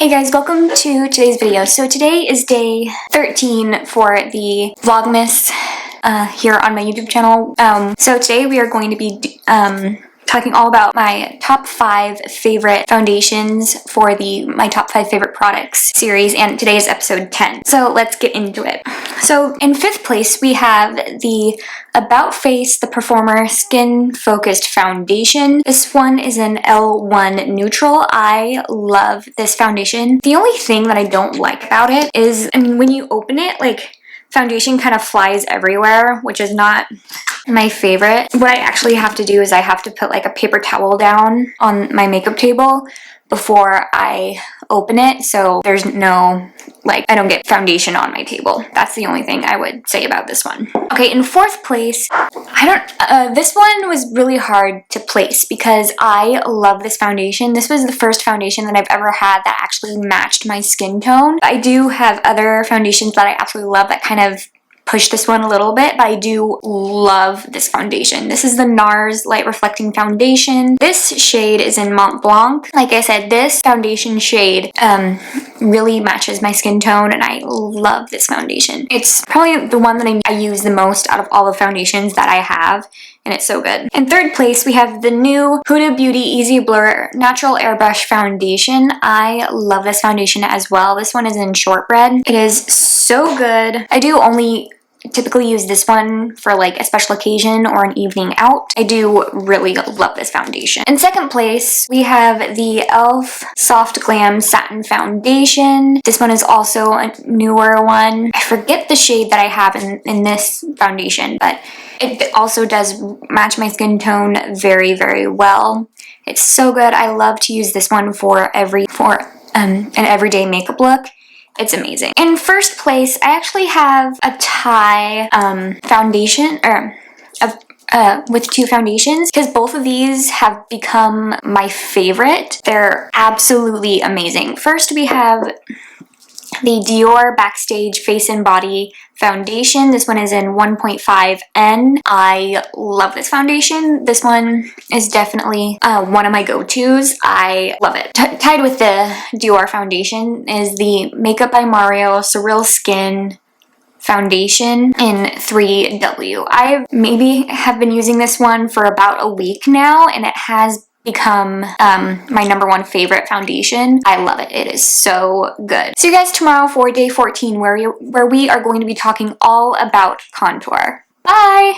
Hey guys, welcome to today's video. So today is day 13 for the Vlogmas here on my YouTube channel. So today we are going to be talking all about my top 5 favorite foundations for my top 5 favorite products series, and today is episode 10. So let's get into it. So in 5th place we have the About Face The Performer Skin Focused Foundation. This one is an L1 neutral. I love this foundation. The only thing that I don't like about it is, when you open it, like, foundation kind of flies everywhere, which is not my favorite. What I actually have to do is I have to put like a paper towel down on my makeup table before I open it, so there's no, like, I don't get foundation on my table. That's the only thing I would say about this one. Okay, in 4th place, this one was really hard to place because I love this foundation. This was the first foundation that I've ever had that actually matched my skin tone. I do have other foundations that I absolutely love that kind of push this one a little bit, but I do love this foundation. This is the Nars Light Reflecting Foundation. This shade is in Mont Blanc. Like I said, this foundation shade really matches my skin tone, and I love this foundation. It's probably the one that I use the most out of all the foundations that I have, and it's so good. In 3rd place, we have the new Huda Beauty Easy Blur Natural Airbrush Foundation. I love this foundation as well. This one is in Shortbread. It is so good. I do only typically use this one for like a special occasion or an evening out. I do really love this foundation. In 2nd place, we have the e.l.f. Soft Glam Satin Foundation. This one is also a newer one. I forget the shade that I have in this foundation, but it also does match my skin tone very, very well. It's so good. I love to use this one for an everyday makeup look. It's amazing. In 1st place, I actually have a tie foundation, with 2 foundations, because both of these have become my favorite. They're absolutely amazing. First, we have the Dior Backstage Face and Body Foundation. This one is in 1.5N. I love this foundation. This one is definitely one of my go-tos. I love it. Tied with the Dior foundation is the Makeup by Mario Surreal Skin Foundation in 3W. I maybe have been using this one for about a week now, and it has become my #1 favorite foundation. I love it. It is so good. See you guys tomorrow for day 14, where we are going to be talking all about contour. Bye!